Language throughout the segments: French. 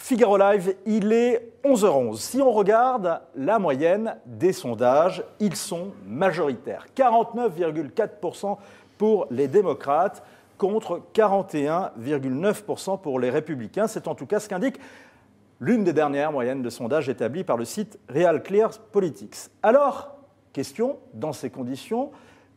Figaro Live, il est 11h11. Si on regarde la moyenne des sondages, ils sont majoritaires. 49,4% pour les démocrates contre 41,9% pour les républicains. C'est en tout cas ce qu'indique l'une des dernières moyennes de sondages établies par le site Real Clear Politics. Alors, question, dans ces conditions,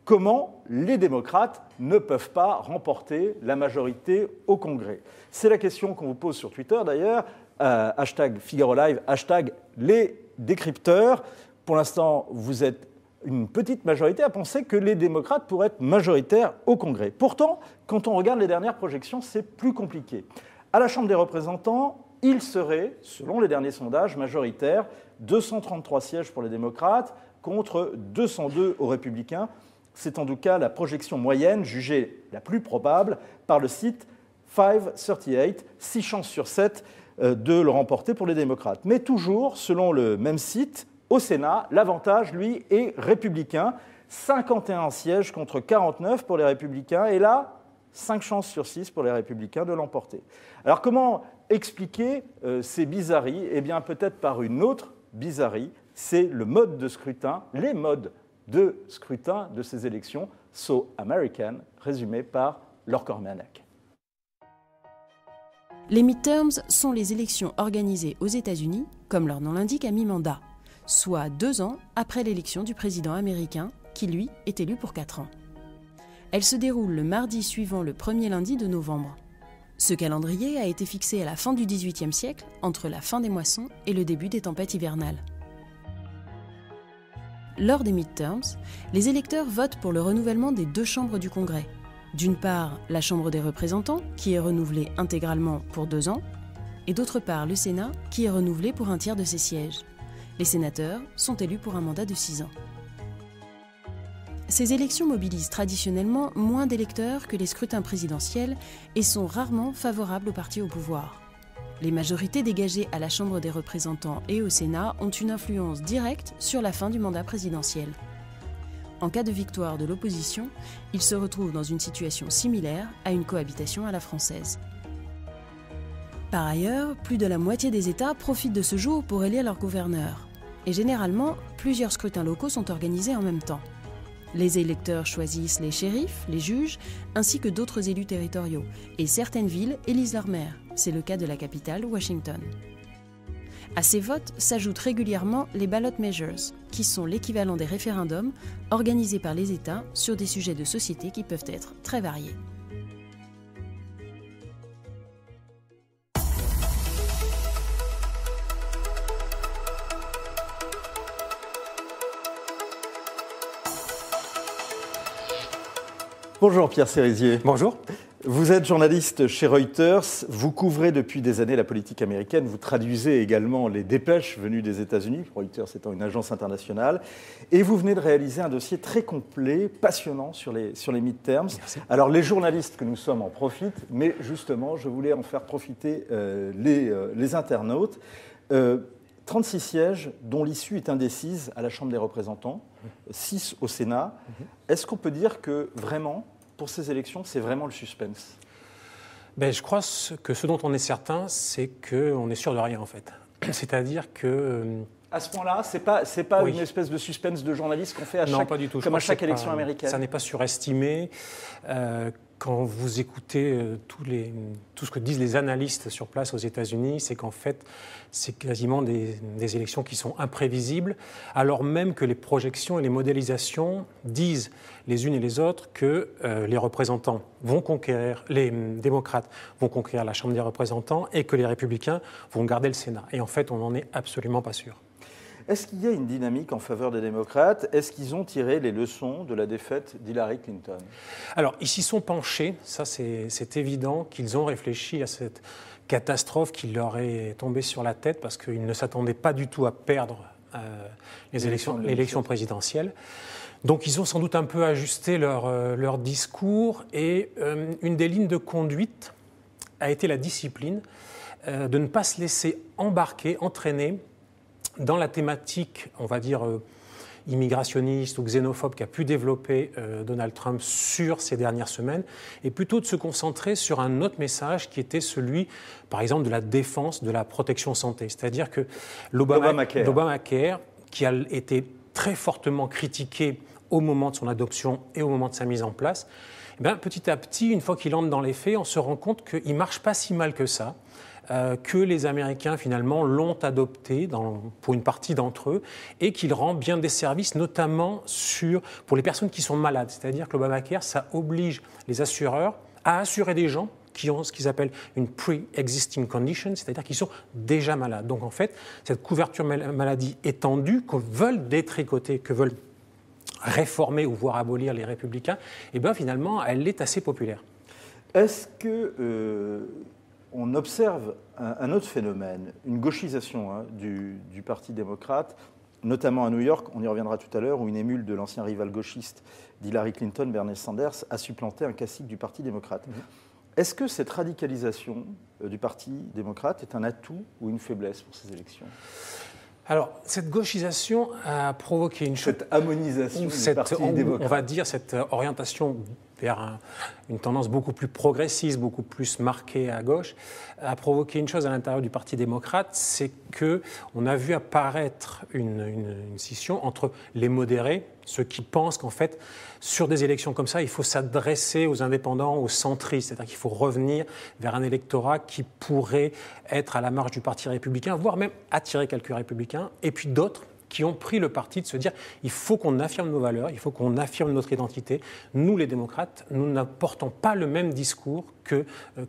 comment les démocrates ne peuvent pas remporter la majorité au Congrès? C'est la question qu'on vous pose sur Twitter d'ailleurs, hashtag Figaro Live, hashtag les décrypteurs. Pour l'instant, vous êtes une petite majorité à penser que les démocrates pourraient être majoritaires au Congrès. Pourtant, quand on regarde les dernières projections, c'est plus compliqué. À la Chambre des représentants, il serait, selon les derniers sondages, majoritaire, 233 sièges pour les démocrates contre 202 aux républicains. C'est en tout cas la projection moyenne, jugée la plus probable, par le site 538, 6 chances sur 7 de le remporter pour les démocrates. Mais toujours, selon le même site, au Sénat, l'avantage, lui, est républicain. 51 sièges contre 49 pour les républicains. Et là, 5 chances sur 6 pour les républicains de l'emporter. Alors comment expliquer ces bizarreries? Eh bien, peut-être par une autre bizarrerie, c'est le mode de scrutin, les modes de scrutin de ces élections, So American, résumé par Laure Cormianac. Les midterms sont les élections organisées aux États-Unis, comme leur nom l'indique, à mi-mandat, soit 2 ans après l'élection du président américain, qui lui est élu pour 4 ans. Elles se déroulent le mardi suivant le premier lundi de novembre. Ce calendrier a été fixé à la fin du XVIIIe siècle, entre la fin des moissons et le début des tempêtes hivernales. Lors des midterms, les électeurs votent pour le renouvellement des 2 chambres du Congrès. D'une part, la Chambre des représentants, qui est renouvelée intégralement pour 2 ans, et d'autre part, le Sénat, qui est renouvelé pour un tiers de ses sièges. Les sénateurs sont élus pour un mandat de 6 ans. Ces élections mobilisent traditionnellement moins d'électeurs que les scrutins présidentiels et sont rarement favorables aux partis au pouvoir. Les majorités dégagées à la Chambre des représentants et au Sénat ont une influence directe sur la fin du mandat présidentiel. En cas de victoire de l'opposition, ils se retrouvent dans une situation similaire à une cohabitation à la française. Par ailleurs, plus de la moitié des États profitent de ce jour pour élire leur gouverneur. Et généralement, plusieurs scrutins locaux sont organisés en même temps. Les électeurs choisissent les shérifs, les juges, ainsi que d'autres élus territoriaux. Et certaines villes élisent leur maire. C'est le cas de la capitale, Washington. À ces votes s'ajoutent régulièrement les ballot measures, qui sont l'équivalent des référendums organisés par les États sur des sujets de société qui peuvent être très variés. Bonjour Pierre Cérisier. Bonjour. Vous êtes journaliste chez Reuters, vous couvrez depuis des années la politique américaine, vous traduisez également les dépêches venues des États-Unis, Reuters étant une agence internationale, et vous venez de réaliser un dossier très complet, passionnant sur les midterms. Merci. Alors les journalistes que nous sommes en profitent, mais justement je voulais en faire profiter les internautes. 36 sièges dont l'issue est indécise à la Chambre des représentants, 6 au Sénat. Est-ce qu'on peut dire que vraiment, pour ces élections, c'est vraiment le suspense? Je crois que ce dont on est certain, c'est qu'on est sûr de rien en fait. C'est-à-dire que... À ce point-là, c'est pas oui. Une espèce de suspense de journaliste qu'on fait à non, chaque, pas du tout. comme à chaque élection américaine? Ça n'est pas surestimé. Quand vous écoutez tout ce que disent les analystes sur place aux États-Unis, c'est qu'en fait, c'est quasiment des élections qui sont imprévisibles, alors même que les projections et les modélisations disent les unes et les autres que les représentants vont conquérir, les démocrates vont conquérir la Chambre des représentants et que les républicains vont garder le Sénat. Et en fait, on n'en est absolument pas sûr. Est-ce qu'il y a une dynamique en faveur des démocrates? Est-ce qu'ils ont tiré les leçons de la défaite d'Hillary Clinton? Alors, ils s'y sont penchés, ça c'est évident, qu'ils ont réfléchi à cette catastrophe qui leur est tombée sur la tête parce qu'ils ne s'attendaient pas du tout à perdre l'élection présidentielle. Donc, ils ont sans doute un peu ajusté leur discours et une des lignes de conduite a été la discipline, de ne pas se laisser embarquer, entraîner dans la thématique, on va dire, immigrationniste ou xénophobe qu'a pu développer Donald Trump sur ces dernières semaines, et plutôt de se concentrer sur un autre message qui était celui, par exemple, de la défense de la protection santé. C'est-à-dire que l'Obamacare, qui a été très fortement critiqué au moment de son adoption et au moment de sa mise en place, eh bien, petit à petit, une fois qu'il entre dans les faits, on se rend compte qu'il ne marche pas si mal que ça, que les Américains, finalement, l'ont adopté pour une partie d'entre eux et qu'il rend bien des services, notamment pour les personnes qui sont malades. C'est-à-dire que l'Obamacare, ça oblige les assureurs à assurer des gens qui ont ce qu'ils appellent une pre-existing condition, c'est-à-dire qu'ils sont déjà malades. Donc, en fait, cette couverture maladie étendue que veulent détricoter, que veulent réformer ou voire abolir les républicains, eh bien finalement, elle est assez populaire. Est-ce qu'on observe un autre phénomène, une gauchisation du Parti démocrate, notamment à New York, on y reviendra tout à l'heure, où une émule de l'ancien rival gauchiste d'Hillary Clinton, Bernie Sanders, a supplanté un classique du Parti démocrate. Est-ce que cette radicalisation du Parti démocrate est un atout ou une faiblesse pour ces élections ? Alors, cette gauchisation a provoqué une chose. Cette ammonisation du Parti démocrate. On va dire cette orientation vers une tendance beaucoup plus progressiste, beaucoup plus marquée à gauche, a provoqué une chose à l'intérieur du Parti démocrate, c'est qu'on a vu apparaître une scission entre les modérés, ceux qui pensent qu'en fait, sur des élections comme ça, il faut s'adresser aux indépendants, aux centristes, c'est-à-dire qu'il faut revenir vers un électorat qui pourrait être à la marge du Parti républicain, voire même attirer quelques républicains, et puis d'autres qui ont pris le parti de se dire il faut qu'on affirme nos valeurs, il faut qu'on affirme notre identité. Nous, les démocrates, nous n'apportons pas le même discours que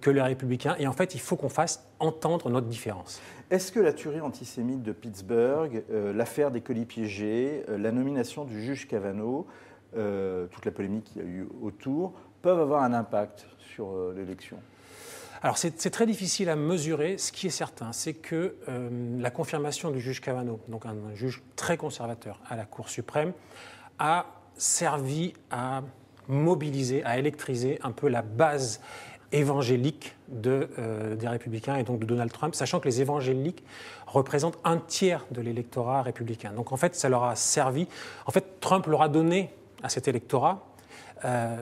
les républicains, et en fait, il faut qu'on fasse entendre notre différence. Est-ce que la tuerie antisémite de Pittsburgh, l'affaire des colis piégés, la nomination du juge Kavanaugh, toute la polémique qu'il y a eu autour, peuvent avoir un impact sur l'élection ? Alors c'est très difficile à mesurer. Ce qui est certain, c'est que la confirmation du juge Kavanaugh, donc un juge très conservateur à la Cour suprême, a servi à mobiliser, à électriser un peu la base évangélique des républicains et donc de Donald Trump, sachant que les évangéliques représentent un tiers de l'électorat républicain. Donc en fait, ça leur a servi. En fait, Trump leur a donné à cet électorat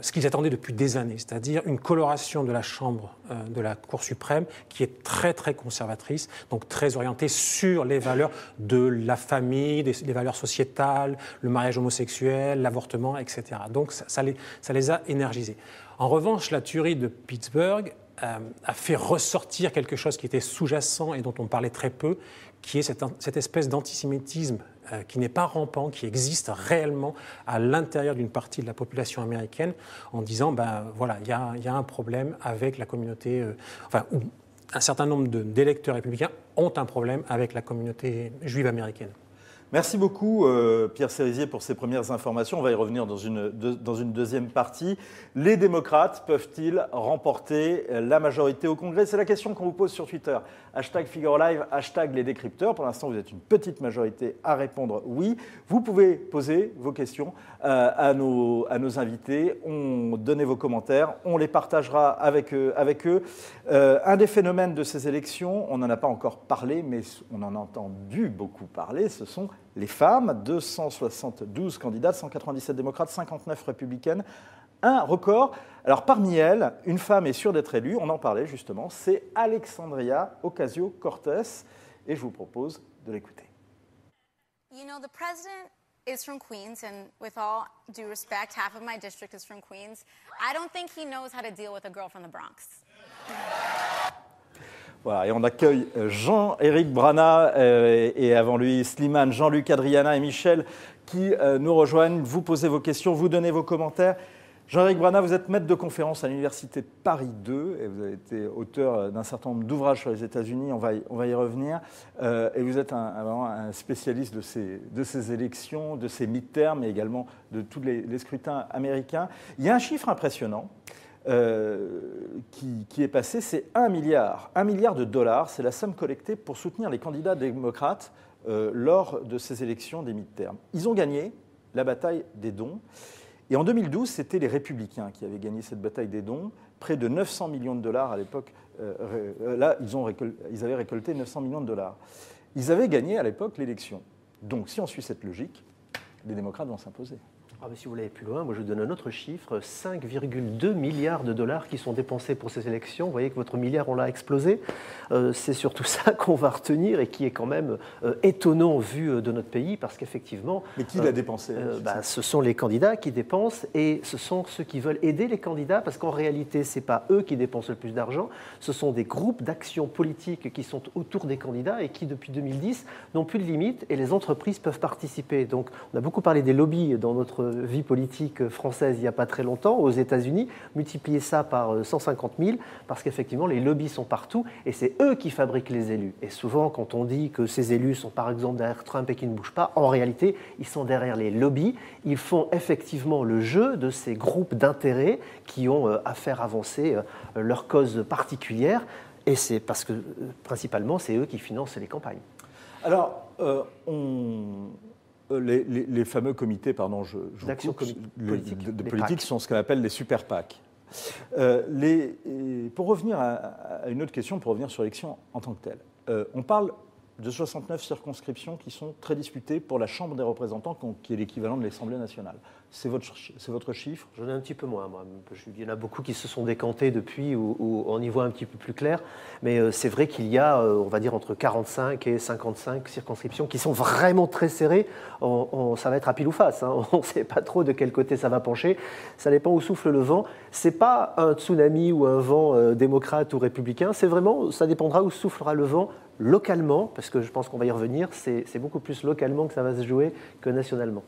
ce qu'ils attendaient depuis des années, c'est-à-dire une coloration de la Chambre de la Cour suprême qui est très très conservatrice, donc très orientée sur les valeurs de la famille, les valeurs sociétales, le mariage homosexuel, l'avortement, etc. Donc ça les a énergisés. En revanche, la tuerie de Pittsburgh a fait ressortir quelque chose qui était sous-jacent et dont on parlait très peu, qui est cette espèce d'antisémitisme qui n'est pas rampant, qui existe réellement à l'intérieur d'une partie de la population américaine, en disant, voilà, il y a un problème avec la communauté, où un certain nombre d'électeurs républicains ont un problème avec la communauté juive américaine. Merci beaucoup Pierre Cérizier pour ces premières informations. On va y revenir dans une deuxième partie. Les démocrates peuvent-ils remporter la majorité au Congrès ? C'est la question qu'on vous pose sur Twitter. #FigaroLive, #les décrypteurs. Pour l'instant, vous êtes une petite majorité à répondre oui. Vous pouvez poser vos questions à nos invités. Donnez vos commentaires. On les partagera avec eux. Un des phénomènes de ces élections, on n'en a pas encore parlé, mais on en a entendu beaucoup parler, ce sont les femmes. 272 candidates, 197 démocrates, 59 républicaines. Un record. Alors parmi elles, une femme est sûre d'être élue, on en parlait justement, c'est Alexandria Ocasio-Cortez. Et je vous propose de l'écouter. You know, the president is from Queens, and with all due respect, half of my district is from Queens. I don't think he knows how to deal with a girl from the Bronx. Voilà, et on accueille Jean-Éric Brana et avant lui Slimane, Jean-Luc, Adriana et Michel qui nous rejoignent. Vous posez vos questions, vous donnez vos commentaires. Jean-Éric Brana, vous êtes maître de conférence à l'Université Paris 2 et vous avez été auteur d'un certain nombre d'ouvrages sur les États-Unis, on va y revenir. Et vous êtes vraiment un spécialiste de ces élections, de ces midterms et également de tous les scrutins américains. Il y a un chiffre impressionnant qui est passé, c'est 1 milliard. 1 milliard de dollars, c'est la somme collectée pour soutenir les candidats démocrates lors de ces élections des midterms. Ils ont gagné la bataille des dons. Et en 2012, c'était les Républicains qui avaient gagné cette bataille des dons, près de 900 millions de dollars à l'époque. Là, ils avaient récolté 900 millions de dollars. Ils avaient gagné à l'époque l'élection. Donc, si on suit cette logique, les démocrates vont s'imposer. Ah ben si vous voulez aller plus loin, moi je vous donne un autre chiffre, 5,2 milliards de dollars qui sont dépensés pour ces élections. Vous voyez que votre milliard, on l'a explosé. C'est surtout ça qu'on va retenir et qui est quand même étonnant vu de notre pays parce qu'effectivement... Mais qui l'a dépensé ce sont les candidats qui dépensent et ce sont ceux qui veulent aider les candidats parce qu'en réalité, ce n'est pas eux qui dépensent le plus d'argent, ce sont des groupes d'action politique qui sont autour des candidats et qui, depuis 2010, n'ont plus de limite et les entreprises peuvent participer. Donc, on a beaucoup parlé des lobbies dans notre vie politique française il n'y a pas très longtemps, aux États-Unis, multiplier ça par 150 000, parce qu'effectivement, les lobbies sont partout, et c'est eux qui fabriquent les élus. Et souvent, quand on dit que ces élus sont par exemple derrière Trump et qui ne bougent pas, en réalité, ils sont derrière les lobbies, ils font effectivement le jeu de ces groupes d'intérêts qui ont à faire avancer leur cause particulière, et c'est parce que, principalement, c'est eux qui financent les campagnes. Alors, les fameux comités, d'action politique sont ce qu'on appelle les super PAC. Pour revenir à une autre question, pour revenir sur l'élection en tant que telle, on parle de 69 circonscriptions qui sont très disputées pour la Chambre des représentants, qui est l'équivalent de l'Assemblée nationale. C'est votre chiffre? J'en ai un petit peu moins, moi. Il y en a beaucoup qui se sont décantés depuis, où on y voit un petit peu plus clair. Mais c'est vrai qu'il y a, on va dire, entre 45 et 55 circonscriptions qui sont vraiment très serrées. Ça va être à pile ou face. Hein. On ne sait pas trop de quel côté ça va pencher. Ça dépend où souffle le vent. Ce n'est pas un tsunami ou un vent démocrate ou républicain. C'est vraiment, ça dépendra où soufflera le vent localement, parce que je pense qu'on va y revenir. C'est beaucoup plus localement que ça va se jouer que nationalement.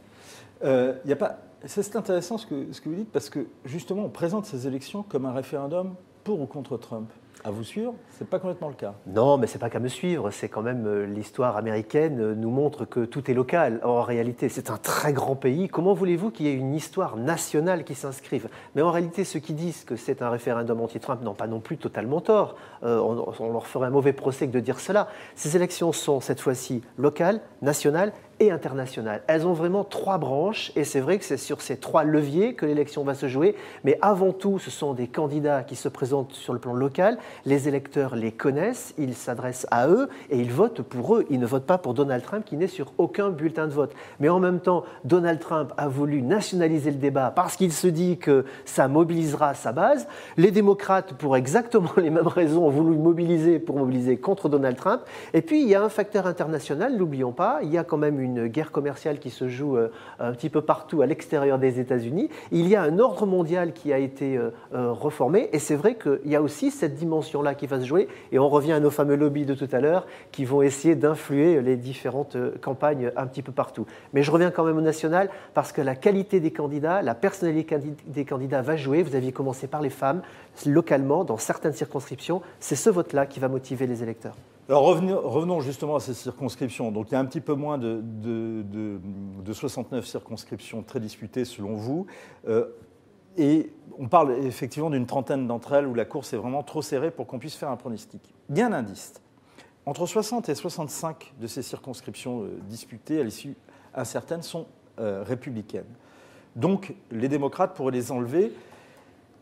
C'est intéressant ce que vous dites, parce que justement, on présente ces élections comme un référendum pour ou contre Trump. À vous suivre, ce n'est pas complètement le cas. Non, mais ce n'est pas qu'à me suivre. C'est quand même l'histoire américaine nous montre que tout est local. En réalité, c'est un très grand pays. Comment voulez-vous qu'il y ait une histoire nationale qui s'inscrive? Mais en réalité, ceux qui disent que c'est un référendum anti-Trump n'ont pas non plus totalement tort. On leur ferait un mauvais procès que de dire cela. Ces élections sont cette fois-ci locales, nationales et internationales. Elles ont vraiment 3 branches et c'est vrai que c'est sur ces 3 leviers que l'élection va se jouer. Mais avant tout, ce sont des candidats qui se présentent sur le plan local. Les électeurs les connaissent, ils s'adressent à eux et ils votent pour eux. Ils ne votent pas pour Donald Trump qui n'est sur aucun bulletin de vote. Mais en même temps, Donald Trump a voulu nationaliser le débat parce qu'il se dit que ça mobilisera sa base. Les démocrates, pour exactement les mêmes raisons, ont voulu mobiliser contre Donald Trump. Et puis, il y a un facteur international, n'oublions pas, il y a quand même une guerre commerciale qui se joue un petit peu partout à l'extérieur des États-Unis. Il y a un ordre mondial qui a été reformé et c'est vrai qu'il y a aussi cette dimension-là qui va se jouer et on revient à nos fameux lobbies de tout à l'heure qui vont essayer d'influer les différentes campagnes un petit peu partout. Mais je reviens quand même au national parce que la qualité des candidats, la personnalité des candidats va jouer. Vous aviez commencé par les femmes, localement, dans certaines circonscriptions. C'est ce vote-là qui va motiver les électeurs. Alors revenons justement à ces circonscriptions. Donc il y a un petit peu moins de 69 circonscriptions très disputées selon vous. Et on parle effectivement d'une trentaine d'entre elles où la course est vraiment trop serrée pour qu'on puisse faire un pronostic. Il y a un indice. Entre 60 et 65 de ces circonscriptions disputées, à l'issue incertaine, sont républicaines. Donc les démocrates pourraient les enlever.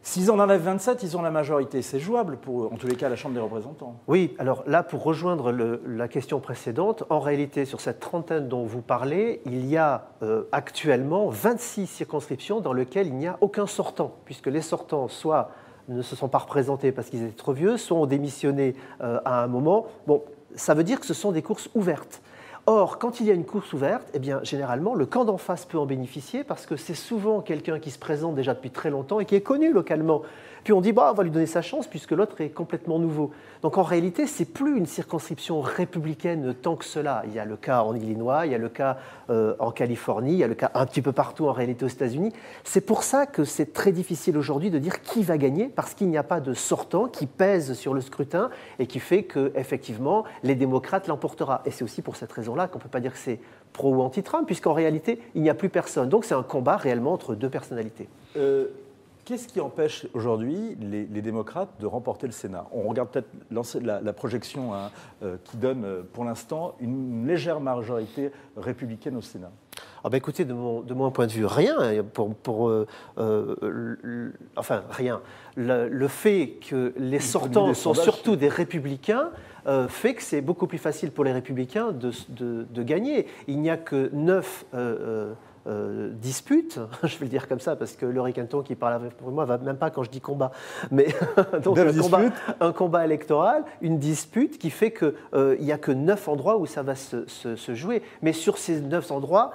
S'ils en enlèvent 27, ils ont la majorité. C'est jouable pour, en tous les cas, la Chambre des représentants. Oui, alors là, pour rejoindre la question précédente, en réalité, sur cette trentaine dont vous parlez, il y a actuellement 26 circonscriptions dans lesquelles il n'y a aucun sortant, puisque les sortants, soit ne se sont pas représentés parce qu'ils étaient trop vieux, soit ont démissionné à un moment. Bon, ça veut dire que ce sont des courses ouvertes. Or, quand il y a une course ouverte, eh bien, généralement, le camp d'en face peut en bénéficier parce que c'est souvent quelqu'un qui se présente déjà depuis très longtemps et qui est connu localement. Puis on dit, on va lui donner sa chance puisque l'autre est complètement nouveau. Donc en réalité, ce n'est plus une circonscription républicaine tant que cela. Il y a le cas en Illinois, il y a le cas en Californie, il y a le cas un petit peu partout en réalité aux États-Unis. C'est pour ça que c'est très difficile aujourd'hui de dire qui va gagner parce qu'il n'y a pas de sortant qui pèse sur le scrutin et qui fait qu'effectivement, les démocrates l'emportera. Et c'est aussi pour cette raison-là qu'on ne peut pas dire que c'est pro ou anti-Trump puisqu'en réalité, il n'y a plus personne. Donc c'est un combat réellement entre 2 personnalités. Qu'est-ce qui empêche aujourd'hui les démocrates de remporter le Sénat? On regarde peut-être la projection qui donne pour l'instant une légère majorité républicaine au Sénat. Écoutez, de mon point de vue, rien. Rien. Le fait que les sortants sont surtout des républicains fait que c'est beaucoup plus facile pour les républicains de gagner. Il n'y a que 9 dispute, je vais le dire comme ça, parce que Laurie Kenton qui parle avec moi va même pas quand je dis combat, mais donc un combat électoral, une dispute qui fait qu'il n'y a que 9 endroits où ça va se jouer. Mais sur ces 9 endroits,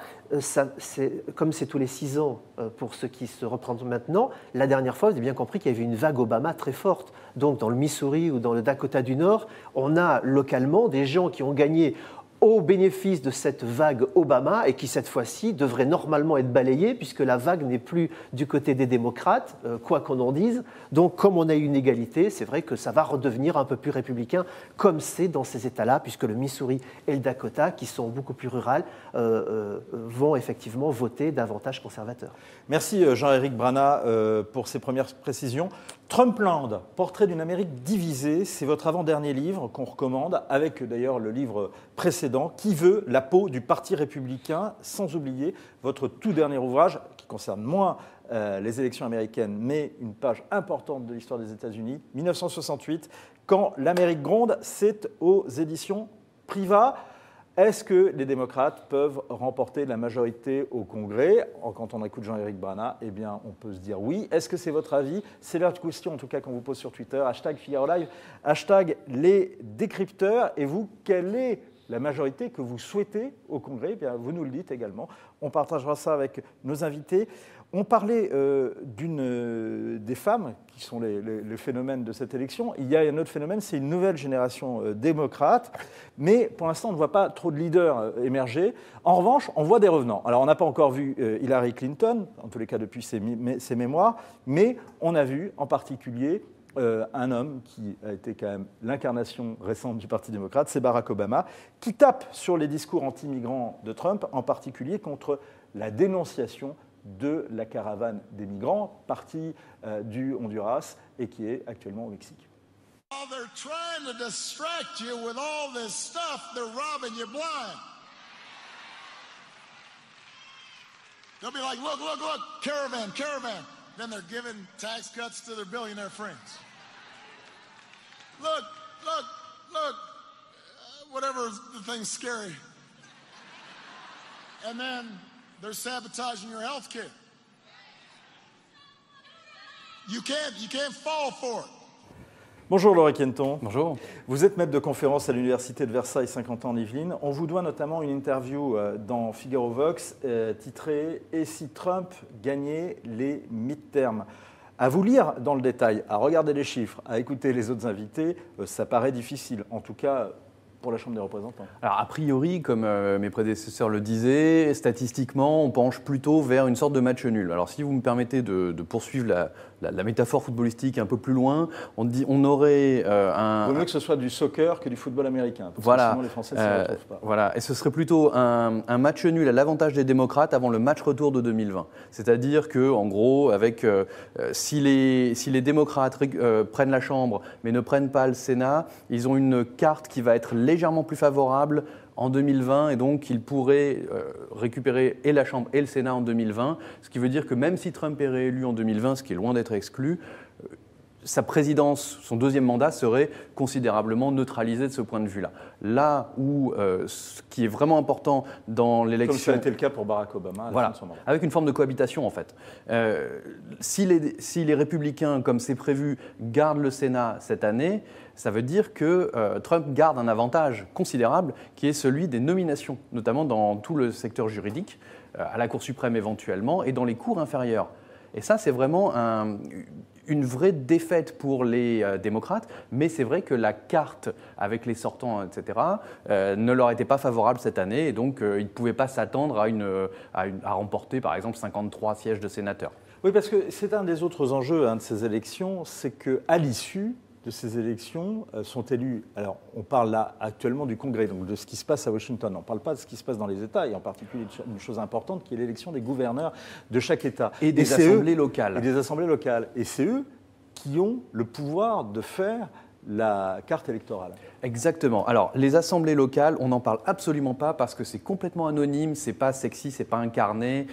comme c'est tous les 6 ans pour ceux qui se reprennent maintenant, la dernière fois, vous avez bien compris qu'il y avait une vague Obama très forte. Donc dans le Missouri ou dans le Dakota du Nord, on a localement des gens qui ont gagné au bénéfice de cette vague Obama et qui, cette fois-ci, devrait normalement être balayée puisque la vague n'est plus du côté des démocrates, quoi qu'on en dise. Donc, comme on a une égalité, c'est vrai que ça va redevenir un peu plus républicain, comme c'est dans ces États-là, puisque le Missouri et le Dakota, qui sont beaucoup plus rurales, vont effectivement voter davantage conservateurs. Merci Jean-Éric Brana pour ces premières précisions. Trumpland, portrait d'une Amérique divisée, c'est votre avant-dernier livre qu'on recommande, avec d'ailleurs le livre précédent, Qui veut la peau du Parti républicain, sans oublier votre tout dernier ouvrage, qui concerne moins les élections américaines, mais une page importante de l'histoire des États-Unis, 1968, Quand l'Amérique gronde, c'est aux éditions Privat. Est-ce que les démocrates peuvent remporter la majorité au Congrès? Quand on écoute Jean-Éric Brana, eh bien, on peut se dire oui. Est-ce que c'est votre avis? C'est la question, en tout cas, qu'on vous pose sur Twitter. #Figaro Live, #les décrypteurs. Et vous, quelle est la majorité que vous souhaitez au Congrès? Eh bien, vous nous le dites également. On partagera ça avec nos invités. On parlait des femmes qui sont les phénomènes de cette élection. Il y a un autre phénomène, c'est une nouvelle génération démocrate. Mais pour l'instant, on ne voit pas trop de leaders émerger. En revanche, on voit des revenants. Alors, on n'a pas encore vu Hillary Clinton, en tous les cas depuis ses mémoires, mais on a vu en particulier un homme qui a été quand même l'incarnation récente du Parti démocrate, c'est Barack Obama, qui tape sur les discours anti-migrants de Trump, en particulier contre la dénonciation de la caravane des migrants partie du Honduras et qui est actuellement au Mexique. While they're trying to distract you with all this stuff, they're robbing you blind. They'll be like, look, look, look, caravan, caravan. Then they're giving tax cuts to their billionaire friends. Look, look, look, whatever the thing's scary. And then they're sabotaging your health care. You can't fall for it. Bonjour Laurie Kenton. Bonjour. Vous êtes maître de conférence à l'Université de Versailles, 50 ans en Yvelines. On vous doit notamment une interview dans Figaro Vox titrée « Et si Trump gagnait les midterms ?» À vous lire dans le détail, à regarder les chiffres, à écouter les autres invités, ça paraît difficile, en tout cas pour la Chambre des représentants. Alors, a priori, comme mes prédécesseurs le disaient, statistiquement, on penche plutôt vers une sorte de match nul. Alors, si vous me permettez de poursuivre la métaphore footballistique un peu plus loin, on aurait un... Il vaut mieux que ce soit du soccer que du football américain, parce voilà, que sinon les Français ne s'y retrouvent pas. Voilà, et ce serait plutôt un match nul à l'avantage des démocrates avant le match retour de 2020. C'est-à-dire que, en gros, si les démocrates prennent la Chambre mais ne prennent pas le Sénat, ils ont une carte qui va être légèrement plus favorable en 2020 et donc ils pourraient récupérer et la Chambre et le Sénat en 2020, ce qui veut dire que même si Trump est réélu en 2020, ce qui est loin d'être exclu, sa présidence, son deuxième mandat serait considérablement neutralisé de ce point de vue-là. Là où ce qui est vraiment important dans l'élection... Comme ça a été le cas pour Barack Obama à la fin de son mandat. Avec une forme de cohabitation en fait. Si les républicains, comme c'est prévu, gardent le Sénat cette année, ça veut dire que Trump garde un avantage considérable qui est celui des nominations, notamment dans tout le secteur juridique, à la Cour suprême éventuellement, et dans les cours inférieures. Et ça, c'est vraiment une vraie défaite pour les démocrates, mais c'est vrai que la carte avec les sortants, etc., ne leur était pas favorable cette année, et donc ils ne pouvaient pas s'attendre à remporter, par exemple, 53 sièges de sénateurs. Oui, parce que c'est un des autres enjeux de ces élections, c'est qu'à l'issue de ces élections sont élus, alors on parle là actuellement du Congrès, donc de ce qui se passe à Washington, on ne parle pas de ce qui se passe dans les États, et en particulier une chose importante qui est l'élection des gouverneurs de chaque État. Et des assemblées locales. Et des assemblées locales. Et c'est eux qui ont le pouvoir de faire la carte électorale. Exactement. Alors, les assemblées locales, on n'en parle absolument pas parce que c'est complètement anonyme, c'est pas sexy, c'est pas incarné,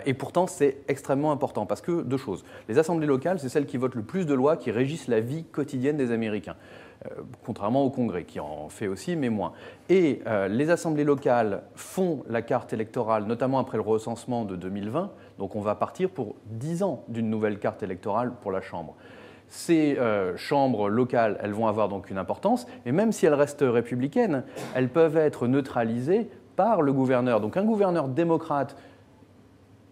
et pourtant c'est extrêmement important parce que deux choses. Les assemblées locales, c'est celles qui votent le plus de lois qui régissent la vie quotidienne des Américains. contrairement au Congrès, qui en fait aussi, mais moins. Et les assemblées locales font la carte électorale, notamment après le recensement de 2020, donc on va partir pour 10 ans d'une nouvelle carte électorale pour la Chambre. Ces chambres locales, elles vont avoir donc une importance, et même si elles restent républicaines, elles peuvent être neutralisées par le gouverneur. Donc un gouverneur démocrate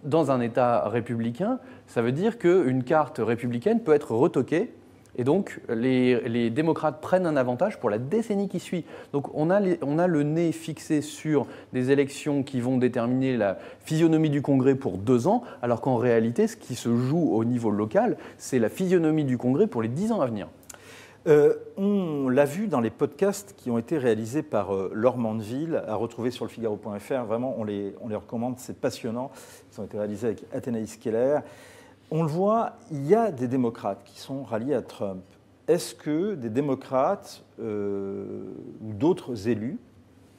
dans un État républicain, ça veut dire qu'une carte républicaine peut être retoquée, et donc les démocrates prennent un avantage pour la décennie qui suit. Donc on a le nez fixé sur des élections qui vont déterminer la physionomie du Congrès pour 2 ans, alors qu'en réalité, ce qui se joue au niveau local, c'est la physionomie du Congrès pour les 10 ans à venir. On l'a vu dans les podcasts qui ont été réalisés par Laure Mandeville, à retrouver sur lefigaro.fr. Vraiment, on les recommande, c'est passionnant. Ils ont été réalisés avec Athénaïs Keller. On le voit, il y a des démocrates qui sont ralliés à Trump. Est-ce que des démocrates ou d'autres élus,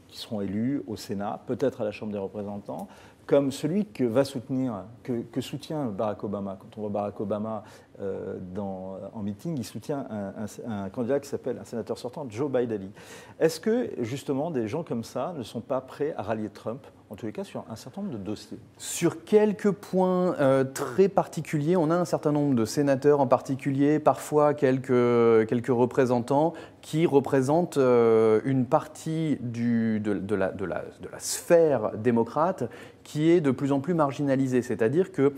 qui seront élus au Sénat, peut-être à la Chambre des représentants, comme celui que soutient Barack Obama. Quand on voit Barack Obama en meeting, il soutient un candidat qui s'appelle, un sénateur sortant, Joe Biden. Est-ce que, justement, des gens comme ça ne sont pas prêts à rallier Trump, en tous les cas, sur un certain nombre de dossiers? Sur quelques points très particuliers, on a un certain nombre de sénateurs en particulier, parfois quelques représentants qui représentent une partie de la sphère démocrate qui est de plus en plus marginalisée. C'est-à-dire que,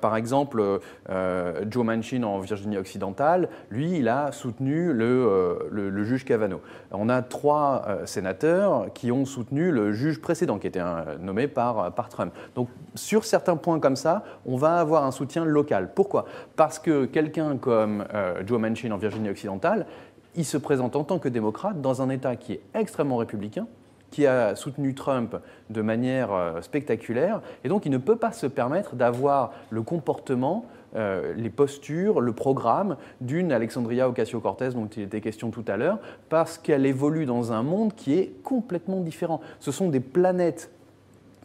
par exemple, Joe Manchin en Virginie-Occidentale, lui, il a soutenu le juge Kavanaugh. On a 3 sénateurs qui ont soutenu le juge précédent, qui était nommé par Trump. Donc, sur certains points comme ça, on va avoir un soutien local. Pourquoi? Parce que quelqu'un comme Joe Manchin en Virginie-Occidentale, il se présente en tant que démocrate dans un État qui est extrêmement républicain, qui a soutenu Trump de manière spectaculaire, et donc il ne peut pas se permettre d'avoir le comportement, les postures, le programme d'une Alexandria Ocasio-Cortez dont il était question tout à l'heure, parce qu'elle évolue dans un monde qui est complètement différent. Ce sont des planètes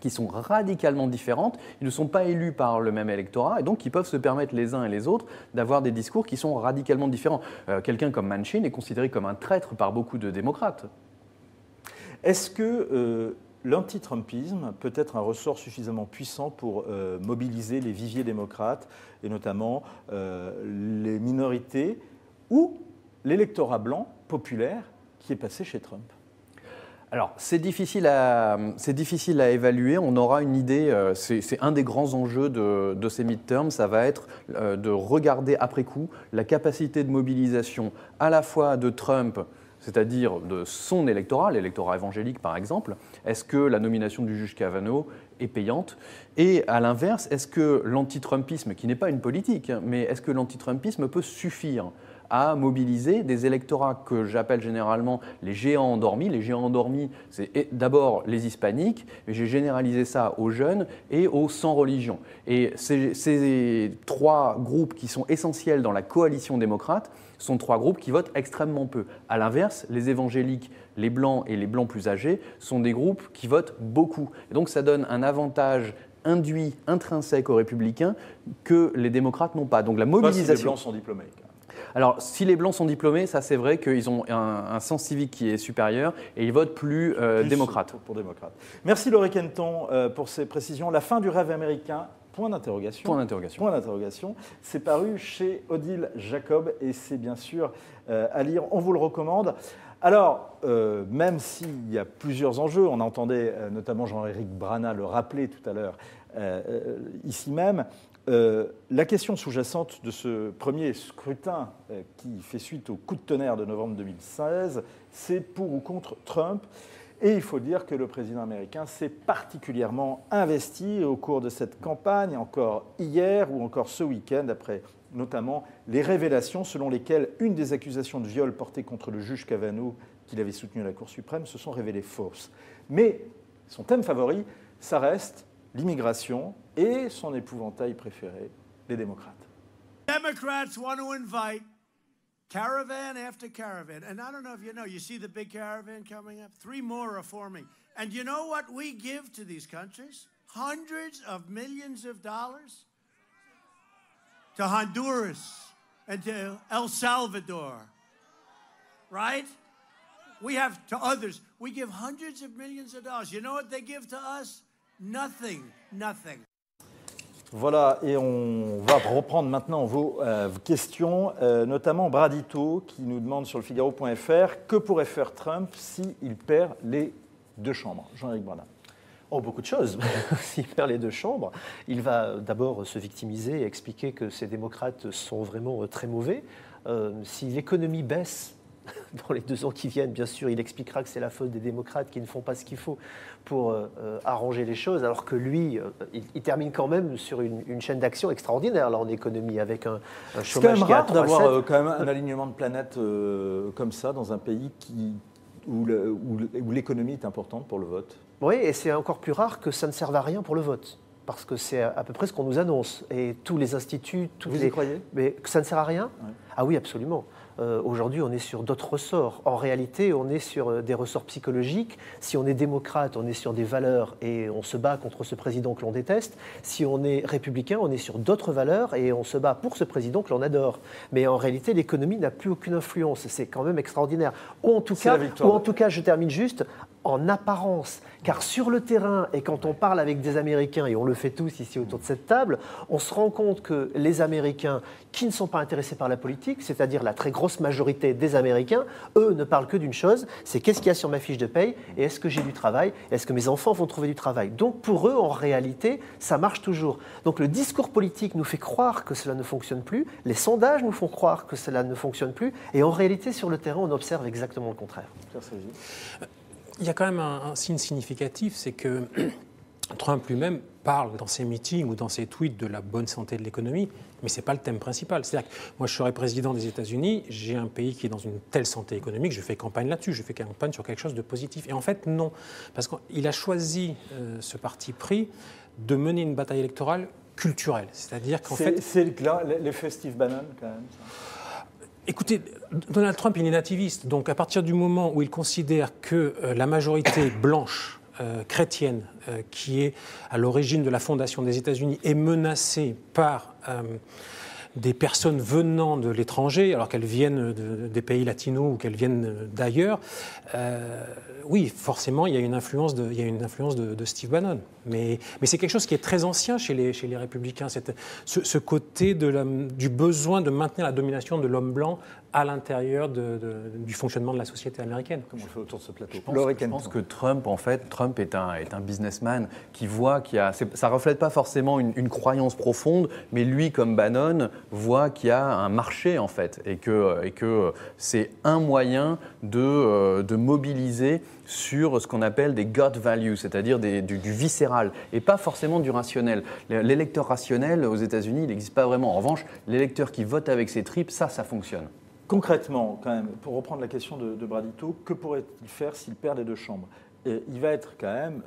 qui sont radicalement différentes, ils ne sont pas élus par le même électorat, et donc ils peuvent se permettre les uns et les autres d'avoir des discours qui sont radicalement différents. Quelqu'un comme Manchin est considéré comme un traître par beaucoup de démocrates. Est-ce que l'anti-Trumpisme peut être un ressort suffisamment puissant pour mobiliser les viviers démocrates, et notamment les minorités ou l'électorat blanc populaire qui est passé chez Trump? Alors, c'est difficile à évaluer, on aura une idée, c'est un des grands enjeux de ces midterms, ça va être de regarder après coup la capacité de mobilisation à la fois de Trump, c'est-à-dire de son électorat, l'électorat évangélique par exemple. Est-ce que la nomination du juge Kavanaugh est payante? Et à l'inverse, est-ce que l'anti-Trumpisme, qui n'est pas une politique, mais est-ce que l'anti-Trumpisme peut suffire à mobiliser des électorats que j'appelle généralement les géants endormis. Les géants endormis, c'est d'abord les hispaniques, mais j'ai généralisé ça aux jeunes et aux sans religion. Et ces 3 groupes qui sont essentiels dans la coalition démocrate sont 3 groupes qui votent extrêmement peu. À l'inverse, les évangéliques, les blancs et les blancs plus âgés sont des groupes qui votent beaucoup. Et donc ça donne un avantage induit, intrinsèque aux républicains que les démocrates n'ont pas. Donc la mobilisation... Pas si les blancs sont diplômés. Alors, si les Blancs sont diplômés, ça c'est vrai qu'ils ont un sens civique qui est supérieur et ils votent plus démocrate. Pour démocrate. Merci Laurie Kenton pour ces précisions. La fin du rêve américain, point d'interrogation. Point d'interrogation. Point d'interrogation. C'est paru chez Odile Jacob et c'est bien sûr à lire. On vous le recommande. Alors, même s'il y a plusieurs enjeux, on entendait notamment Jean-Éric Brana le rappeler tout à l'heure ici même, la question sous-jacente de ce premier scrutin qui fait suite au coup de tonnerre de novembre 2016, c'est pour ou contre Trump. Et il faut dire que le président américain s'est particulièrement investi au cours de cette campagne, encore hier ou encore ce week-end, après notamment les révélations selon lesquelles une des accusations de viol portées contre le juge Kavanaugh qu'il avait soutenu à la Cour suprême se sont révélées fausses. Mais son thème favori, ça reste l'immigration et son épouvantail préféré, les démocrates. Democrats want to invite caravan after caravan. And I don't know if you know, you see the big caravan coming up? 3 more are forming. And you know what we give to these countries? Hundreds of millions of dollars to Honduras and to El Salvador right? We have to others. We give hundreds of millions of dollars. You know what they give to us? Nothing, nothing. Voilà, et on va reprendre maintenant vos questions, notamment Bradito qui nous demande sur le Figaro.fr que pourrait faire Trump s'il perd les 2 chambres. Jean-Éric Bradin. Oh, beaucoup de choses. S'il perd les 2 chambres, il va d'abord se victimiser et expliquer que ces démocrates sont vraiment très mauvais. Si l'économie baisse dans les 2 ans qui viennent, bien sûr, il expliquera que c'est la faute des démocrates qui ne font pas ce qu'il faut pour arranger les choses, alors que lui, il termine quand même sur une chaîne d'action extraordinaire là, en économie, avec un chômage qui est à 3,7. C'est quand même rare d'avoir quand même un alignement de planètes comme ça dans un pays où l'économie est importante pour le vote. Oui, et c'est encore plus rare que ça ne serve à rien pour le vote. Parce que c'est à peu près ce qu'on nous annonce. Et tous les instituts... Vous y croyez ? Mais que ça ne sert à rien ? Ouais. Ah oui, absolument. Aujourd'hui, on est sur d'autres ressorts. En réalité, on est sur des ressorts psychologiques. Si on est démocrate, on est sur des valeurs et on se bat contre ce président que l'on déteste. Si on est républicain, on est sur d'autres valeurs et on se bat pour ce président que l'on adore. Mais en réalité, l'économie n'a plus aucune influence. C'est quand même extraordinaire. Ou en tout cas, je termine juste, en apparence. Car sur le terrain, et quand on parle avec des Américains, et on le fait tous ici autour de cette table, on se rend compte que les Américains qui ne sont pas intéressés par la politique, c'est-à-dire la très grosse majorité des Américains, eux ne parlent que d'une chose, c'est qu'est-ce qu'il y a sur ma fiche de paye et est-ce que j'ai du travail, est-ce que mes enfants vont trouver du travail. Donc pour eux, en réalité, ça marche toujours. Donc le discours politique nous fait croire que cela ne fonctionne plus, les sondages nous font croire que cela ne fonctionne plus, et en réalité, sur le terrain, on observe exactement le contraire. Il y a quand même un signe significatif, c'est que Trump lui-même parle dans ses meetings ou dans ses tweets de la bonne santé de l'économie, mais ce n'est pas le thème principal. C'est-à-dire que moi, je serais président des États-Unis, j'ai un pays qui est dans une telle santé économique, je fais campagne là-dessus, je fais campagne sur quelque chose de positif. Et en fait, non, parce qu'il a choisi ce parti pris de mener une bataille électorale culturelle. C'est-à-dire qu'en fait... C'est là l'effet Steve Bannon, quand même, ça. Écoutez, Donald Trump, il est nativiste. Donc, à partir du moment où il considère que la majorité blanche, chrétienne, qui est à l'origine de la fondation des États-Unis, est menacée par des personnes venant de l'étranger, alors qu'elles viennent des pays latinos ou qu'elles viennent d'ailleurs, oui, forcément, il y a une influence de Steve Bannon. Mais c'est quelque chose qui est très ancien chez les républicains, ce côté du besoin de maintenir la domination de l'homme blanc à l'intérieur du fonctionnement de la société américaine. Comme on le fait autour de ce plateau. Je pense que Trump est un businessman qui voit ça ne reflète pas forcément une croyance profonde, mais lui, comme Bannon, voit qu'il y a un marché, en fait, et que c'est un moyen de mobiliser sur ce qu'on appelle des gut values, c'est-à-dire du viscéral, et pas forcément du rationnel. L'électeur rationnel, aux États-Unis, il n'existe pas vraiment. En revanche, l'électeur qui vote avec ses tripes, ça fonctionne. Concrètement, quand même, pour reprendre la question de Bradito, que pourrait-il faire s'il perd les 2 chambres ? Il va être quand même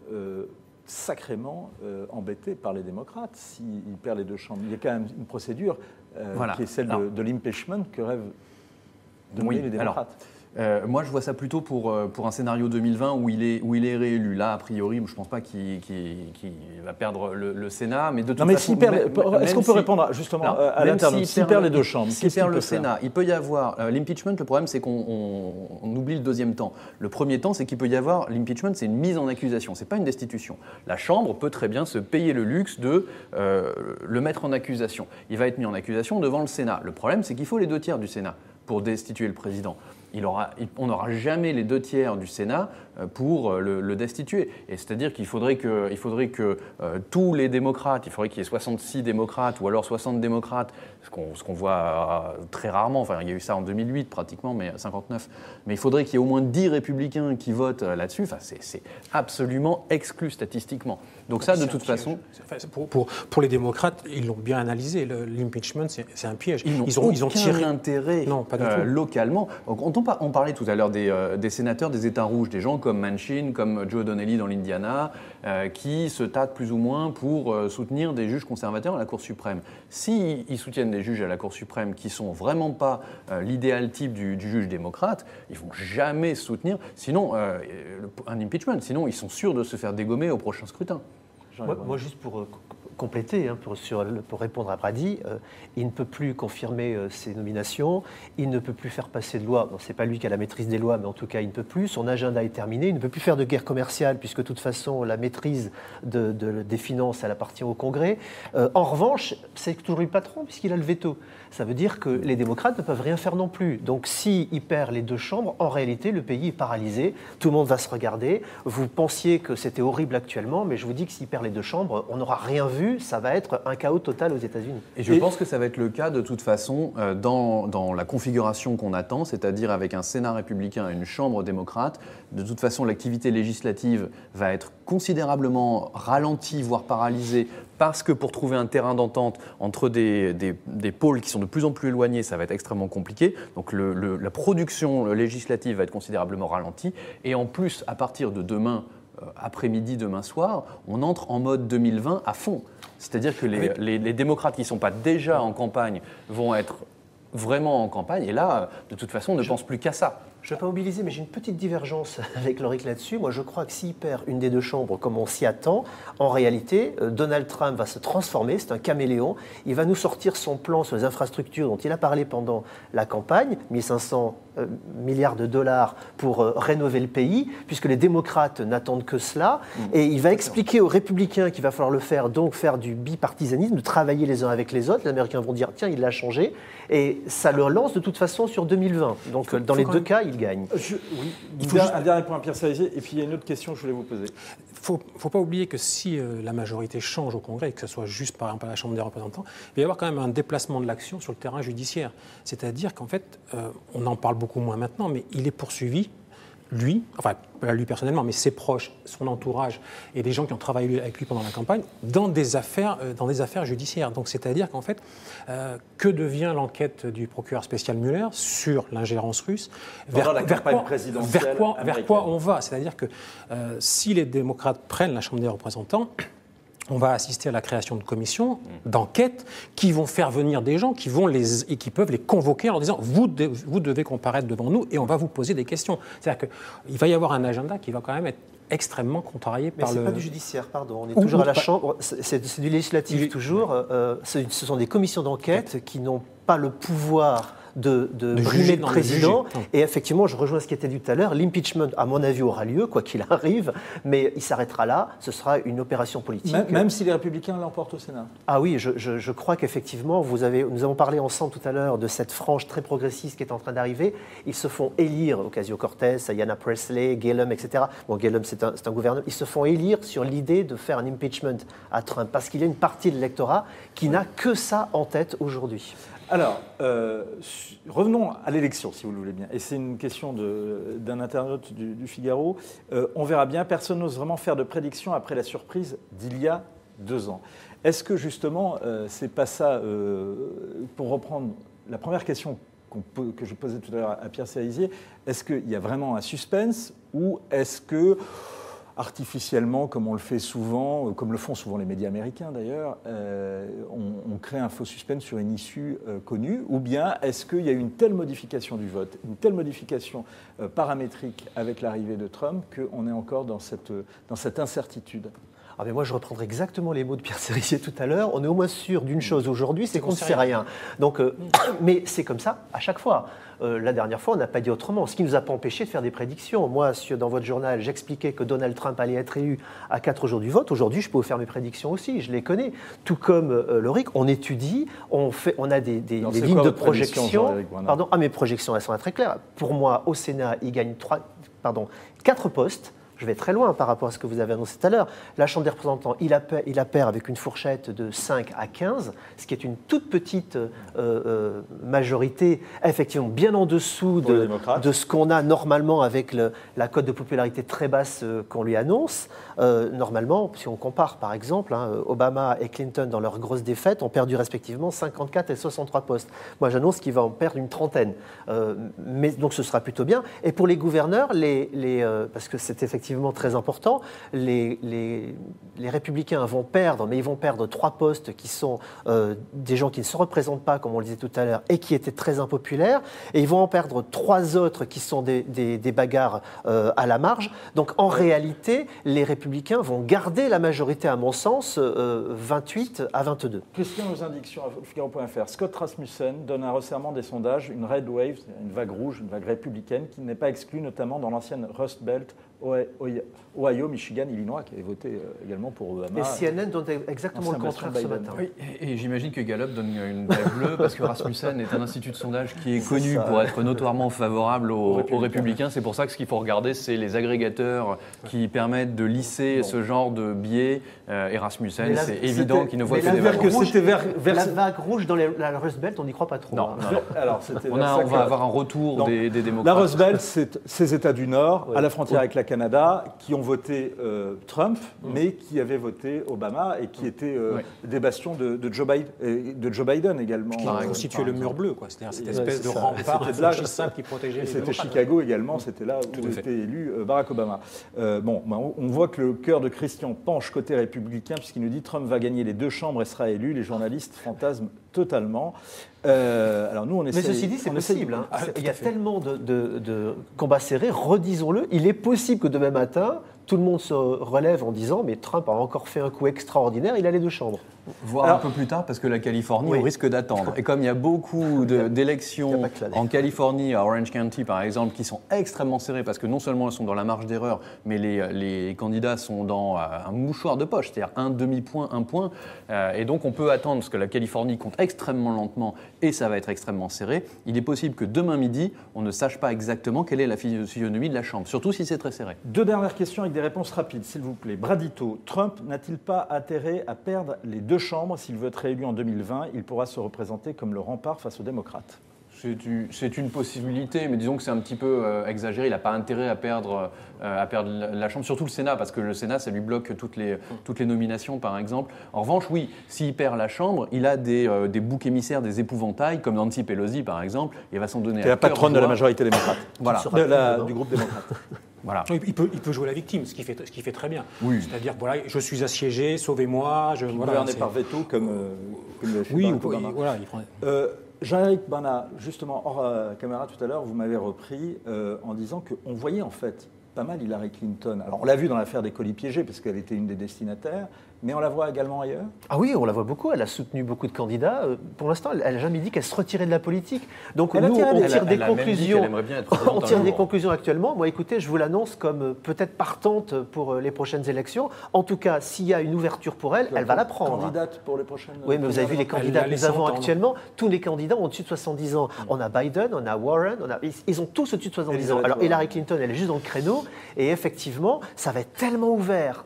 sacrément embêté par les démocrates s'il perd les 2 chambres. Il y a quand même une procédure qui est celle de l'impeachment que rêvent de mener les démocrates. Moi, je vois ça plutôt pour un scénario 2020 où il est réélu. Là, a priori, je ne pense pas qu'il va perdre le Sénat. Mais de toute façon, est-ce qu'on peut répondre justement à l'interne s'il perd les 2 chambres, s'il perd le Sénat, il peut y avoir l'impeachment. Le problème, c'est qu'on oublie le deuxième temps. Le premier temps, c'est qu'il peut y avoir l'impeachment, c'est une mise en accusation. C'est pas une destitution. La Chambre peut très bien se payer le luxe de le mettre en accusation. Il va être mis en accusation devant le Sénat. Le problème, c'est qu'il faut les 2/3 du Sénat pour destituer le président. On n'aura jamais les 2/3 du Sénat pour le destituer. Et c'est-à-dire qu'il faudrait que tous les démocrates, il faudrait qu'il y ait 66 démocrates ou alors 60 démocrates, ce qu'on voit très rarement, enfin il y a eu ça en 2008 pratiquement, mais 59. Mais il faudrait qu'il y ait au moins 10 républicains qui votent là-dessus. Enfin, c'est absolument exclu statistiquement. Donc ça, de toute façon... Pour les démocrates, ils l'ont bien analysé. L'impeachment, c'est un piège. Ils ont tiré intérêt localement. On parlait tout à l'heure des sénateurs des États rouges, des gens comme Manchin, comme Joe Donnelly dans l'Indiana, qui se tâtent plus ou moins pour soutenir des juges conservateurs à la Cour suprême. S'ils soutiennent des juges à la Cour suprême qui ne sont vraiment pas l'idéal type du juge démocrate, ils ne vont jamais soutenir un impeachment. Sinon, ils sont sûrs de se faire dégommer au prochain scrutin. Moi, juste pour compléter, hein, pour répondre à Brady, il ne peut plus confirmer ses nominations, il ne peut plus faire passer de loi. Bon, ce n'est pas lui qui a la maîtrise des lois, mais en tout cas, il ne peut plus. Son agenda est terminé. Il ne peut plus faire de guerre commerciale, puisque de toute façon, la maîtrise des finances, elle appartient au Congrès. En revanche, c'est toujours lui le patron, puisqu'il a le veto. Ça veut dire que les démocrates ne peuvent rien faire non plus. Donc, s'il perd les 2 chambres, en réalité, le pays est paralysé. Tout le monde va se regarder. Vous pensiez que c'était horrible actuellement, mais je vous dis que s'il perd les 2 chambres, on n'aura rien vu. Ça va être un chaos total aux États-Unis. Et je pense que ça va être le cas de toute façon dans la configuration qu'on attend, c'est-à-dire avec un Sénat républicain et une Chambre démocrate. De toute façon, l'activité législative va être considérablement ralentie, voire paralysée, parce que pour trouver un terrain d'entente entre des pôles qui sont de plus en plus éloignés, ça va être extrêmement compliqué. Donc la production législative va être considérablement ralentie. Et en plus, à partir de demain après-midi, demain soir, on entre en mode 2020 à fond. C'est-à-dire que les démocrates qui ne sont pas déjà en campagne vont être vraiment en campagne. Et là, de toute façon, on ne pense plus qu'à ça. Je ne vais pas mobiliser, mais j'ai une petite divergence avec Loric là-dessus. Moi, je crois que s'il perd une des 2 chambres, comme on s'y attend, en réalité, Donald Trump va se transformer, c'est un caméléon. Il va nous sortir son plan sur les infrastructures dont il a parlé pendant la campagne, 1500 milliards de dollars pour rénover le pays, puisque les démocrates n'attendent que cela. Et il va expliquer aux républicains qu'il va falloir le faire, donc faire du bipartisanisme, de travailler les uns avec les autres. Les Américains vont dire, tiens, il l'a changé. Et ça le lance de toute façon sur 2020. Donc, dans les 2 cas, il gagne. Un dernier point, Pierre Cérizier, et puis il y a une autre question que je voulais vous poser. Il ne faut pas oublier que si la majorité change au Congrès, et que ce soit juste par exemple à la Chambre des représentants, il va y avoir quand même un déplacement de l'action sur le terrain judiciaire. C'est-à-dire qu'en fait, on en parle beaucoup moins maintenant, mais il est poursuivi, lui, enfin pas lui personnellement, mais ses proches, son entourage et des gens qui ont travaillé avec lui pendant la campagne, dans des affaires judiciaires. Donc c'est-à-dire qu'en fait, que devient l'enquête du procureur spécial Mueller sur l'ingérence russe, vers quoi on va? C'est-à-dire que si les démocrates prennent la Chambre des représentants, on va assister à la création de commissions d'enquête qui vont faire venir des gens et qui peuvent les convoquer en leur disant vous devez comparaître devant nous et on va vous poser des questions. C'est-à-dire qu'il va y avoir un agenda qui va quand même être extrêmement contrarié par le... Mais ce n'est pas du judiciaire, pardon. On est toujours à la Chambre, c'est du législatif toujours. Ce sont des commissions d'enquête qui n'ont pas le pouvoir de brimer le président. Et effectivement, je rejoins ce qui était dit tout à l'heure, l'impeachment, à mon avis, aura lieu, quoi qu'il arrive, mais il s'arrêtera là, ce sera une opération politique. Même si les Républicains l'emportent au Sénat. Ah oui, je crois qu'effectivement, nous avons parlé ensemble tout à l'heure de cette frange très progressiste qui est en train d'arriver. Ils se font élire, Ocasio-Cortez, Ayanna Pressley, Gillum, etc. Bon, Gillum, c'est un gouverneur. Ils se font élire sur l'idée de faire un impeachment à Trump, parce qu'il y a une partie de l'électorat qui n'a que ça en tête aujourd'hui. Alors, revenons à l'élection, si vous le voulez bien. Et c'est une question d'un internaute du Figaro. On verra bien, personne n'ose vraiment faire de prédiction après la surprise d'il y a 2 ans. Est-ce que justement, c'est pas ça, pour reprendre la première question que je posais tout à l'heure à Pierre Cérizier, est-ce qu'il y a vraiment un suspense ou est-ce que artificiellement, comme on le fait souvent, comme le font souvent les médias américains d'ailleurs, on crée un faux suspense sur une issue connue, ou bien est-ce qu'il y a eu une telle modification du vote, une telle modification paramétrique avec l'arrivée de Trump qu'on est encore dans cette incertitude? Ah mais moi, je reprendrai exactement les mots de Pierre Cérizier tout à l'heure. On est au moins sûr d'une chose aujourd'hui, c'est qu'on ne sait rien. Donc, mais c'est comme ça à chaque fois. La dernière fois, on n'a pas dit autrement, ce qui ne nous a pas empêché de faire des prédictions. Moi, dans votre journal, j'expliquais que Donald Trump allait être élu à 4 jours du vote. Aujourd'hui, je peux vous faire mes prédictions aussi, je les connais. Tout comme Loric, on étudie, on a des lignes de projection. Pardon, mes projections, elles sont très claires. Pour moi, au Sénat, il gagne 4 postes. Je vais très loin par rapport à ce que vous avez annoncé tout à l'heure. La Chambre des représentants, il a pair avec une fourchette de 5 à 15, ce qui est une toute petite majorité, effectivement bien en dessous de ce qu'on a normalement avec la cote de popularité très basse qu'on lui annonce. Normalement, si on compare par exemple, Obama et Clinton dans leur grosse défaite ont perdu respectivement 54 et 63 postes. Moi j'annonce qu'il va en perdre une trentaine. Mais donc ce sera plutôt bien. Et pour les gouverneurs, parce que c'est effectivement effectivement très important. Les républicains vont perdre, mais ils vont perdre 3 postes qui sont des gens qui ne se représentent pas, comme on le disait tout à l'heure, et qui étaient très impopulaires. Et ils vont en perdre 3 autres qui sont des bagarres à la marge. Donc en réalité, les républicains vont garder la majorité, à mon sens, 28 à 22. Christian nous indique sur Figaro.fr, Scott Rasmussen donne un resserrement des sondages, une red wave, une vague rouge, une vague républicaine, qui n'est pas exclue notamment dans l'ancienne Rust Belt, Ohio, Michigan, Illinois, qui avait voté également pour Obama. Et CNN donne exactement le contraire ce matin. Oui, et j'imagine que Gallup donne une brève bleue parce que Rasmussen est un institut de sondage qui est connu pour être notoirement favorable aux républicains. C'est pour ça que ce qu'il faut regarder, c'est les agrégateurs qui permettent de lisser ce genre de biais. Et Rasmussen, c'est évident qu'il ne voit que des vagues rouges. La vague rouge dans la Rust Belt, on n'y croit pas trop. Non. Alors, on va avoir un retour des démocrates. La Rust Belt, c'est ces États du Nord, à la frontière avec la Canada, qui ont voté Trump, mais qui avaient voté Obama et qui étaient des bastions de Joe Biden également. Qui constituait le mur bleu, c'est-à-dire cette espèce de rempart infranchissable qui protégeait les C'était Chicago également, c'était là où était élu Barack Obama. On voit que le cœur de Christian penche côté républicain, puisqu'il nous dit Trump va gagner les 2 chambres et sera élu. Les journalistes fantasment totalement. Alors nous, on essaie. Mais ceci dit, c'est possible. Il y a tellement de combats serrés, redisons-le. Il est possible que demain matin, tout le monde se relève en disant mais Trump a encore fait un coup extraordinaire, il a les 2 chambres. Voire un peu plus tard, parce que la Californie, on risque d'attendre. Et comme il y a beaucoup d'élections en Californie, à Orange County par exemple, qui sont extrêmement serrées, parce que non seulement elles sont dans la marge d'erreur, mais les candidats sont dans un mouchoir de poche, c'est-à-dire un demi-point, 1 point. Et donc on peut attendre, parce que la Californie compte extrêmement lentement et ça va être extrêmement serré. Il est possible que demain midi, on ne sache pas exactement quelle est la physionomie de la Chambre, surtout si c'est très serré. 2 dernières questions avec des réponses rapides, s'il vous plaît. Bradito, Trump n'a-t-il pas intérêt à perdre les 2 chambres? S'il veut être réélu en 2020, il pourra se représenter comme le rempart face aux démocrates. C'est une possibilité, mais disons que c'est un petit peu exagéré. Il n'a pas intérêt à perdre la Chambre, surtout le Sénat, parce que le Sénat, ça lui bloque toutes les nominations, par exemple. En revanche, oui, s'il perd la Chambre, il a des boucs émissaires, des épouvantails, comme Nancy Pelosi, par exemple, et il va s'en donner à cœur. C'est la patronne de la majorité démocrate, du groupe démocrate. Voilà. Il peut jouer la victime, ce qui fait très bien. Oui. C'est-à-dire, voilà, je suis assiégé, sauvez-moi. Gouverner par veto, comme le fait Barack Obama. Voilà. Jean-Éric Bana, justement, hors caméra tout à l'heure, vous m'avez repris en disant qu'on voyait en fait pas mal Hillary Clinton. Alors on l'a vu dans l'affaire des colis piégés, parce qu'elle était une des destinataires, mais on la voit également ailleurs. Ah oui, on la voit beaucoup, elle a soutenu beaucoup de candidats. Pour l'instant, elle n'a jamais dit qu'elle se retirait de la politique. Donc nous, on tire des conclusions. On tire des conclusions actuellement. Moi, écoutez, je vous l'annonce comme peut-être partante pour les prochaines élections. En tout cas, s'il y a une ouverture pour elle, elle va la prendre. Candidate pour les prochaines. Oui, mais vous avez vu les candidats que nous avons actuellement. Tous les candidats ont au-dessus de 70 ans. On a Biden, on a Warren, ils ont tous au-dessus de 70 ans. Alors Hillary Clinton, elle est juste dans le créneau. Et effectivement, ça va être tellement ouvert.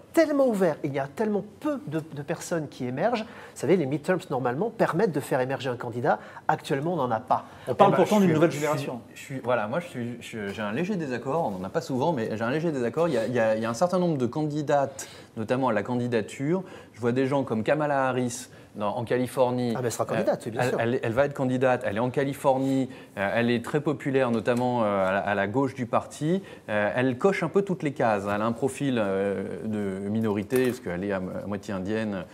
Il y a tellement peu de personnes qui émergent. Vous savez, les midterms, normalement, permettent de faire émerger un candidat. Actuellement, on n'en a pas. On parle pourtant d'une nouvelle génération. Moi, j'ai un léger désaccord. On n'en a pas souvent, mais j'ai un léger désaccord. Il y a un certain nombre de candidates, notamment à la candidature. Je vois des gens comme Kamala Harris, en Californie. Ah, mais elle sera candidate, bien sûr. Elle va être candidate, elle est en Californie, elle est très populaire, notamment à la gauche du parti. Elle coche un peu toutes les cases. Elle a un profil de minorité, parce qu'elle est à moitié indienne,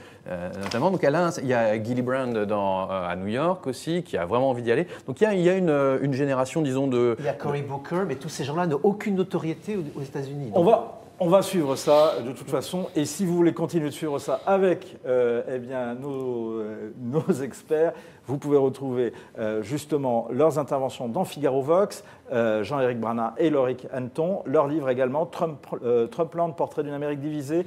notamment. Donc il y a Gillibrand à New York aussi, qui a vraiment envie d'y aller. Donc il y a une génération, disons, de... Il y a Cory Booker, mais tous ces gens-là n'ont aucune notoriété aux États-Unis. On va suivre ça de toute façon, et si vous voulez continuer de suivre ça avec nos experts, vous pouvez retrouver justement leurs interventions dans Figaro Vox, Jean-Éric Brana et Loïc Hanneton, leur livre également, Trumpland, portrait d'une Amérique divisée.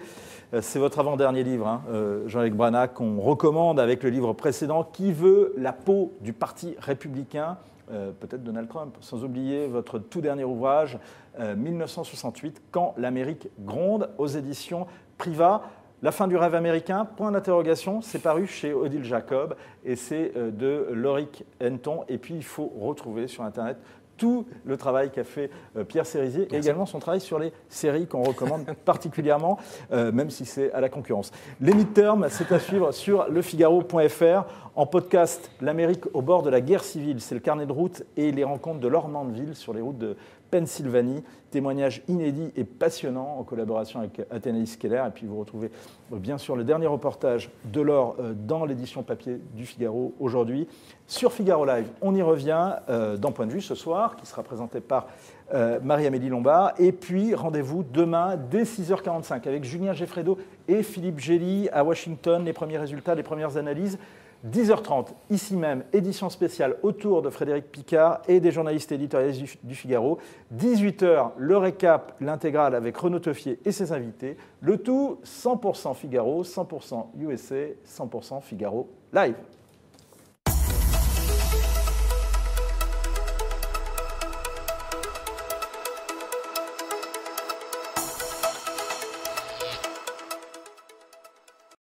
C'est votre avant-dernier livre, Jean-Éric Brana, qu'on recommande avec le livre précédent, Qui veut la peau du Parti républicain, peut-être Donald Trump, sans oublier votre tout dernier ouvrage, 1968, Quand l'Amérique gronde, aux éditions Privat. La fin du rêve américain, point d'interrogation, c'est paru chez Odile Jacob et c'est de Loïc Hanneton. Et puis il faut retrouver sur Internet tout le travail qu'a fait Pierre Cérizier et également son travail sur les séries qu'on recommande particulièrement, même si c'est à la concurrence. Les midterms, c'est à suivre sur lefigaro.fr. En podcast, l'Amérique au bord de la guerre civile, c'est le carnet de route et les rencontres de Laure Mandeville sur les routes de Pennsylvanie. Témoignage inédit et passionnant en collaboration avec Athénaïs Keller. Et puis vous retrouvez bien sûr le dernier reportage de Laure dans l'édition papier du Figaro aujourd'hui. Sur Figaro Live, on y revient dans Point de vue ce soir, qui sera présenté par Marie-Amélie Lombard. Et puis rendez-vous demain dès 6h45 avec Julien Geffredo et Philippe Gély à Washington. Les premiers résultats, les premières analyses. 10h30, ici même, édition spéciale autour de Frédéric Picard et des journalistes éditorialistes du Figaro. 18h, le récap, l'intégrale avec Renaud Teuffier et ses invités. Le tout 100% Figaro, 100% USA, 100% Figaro Live.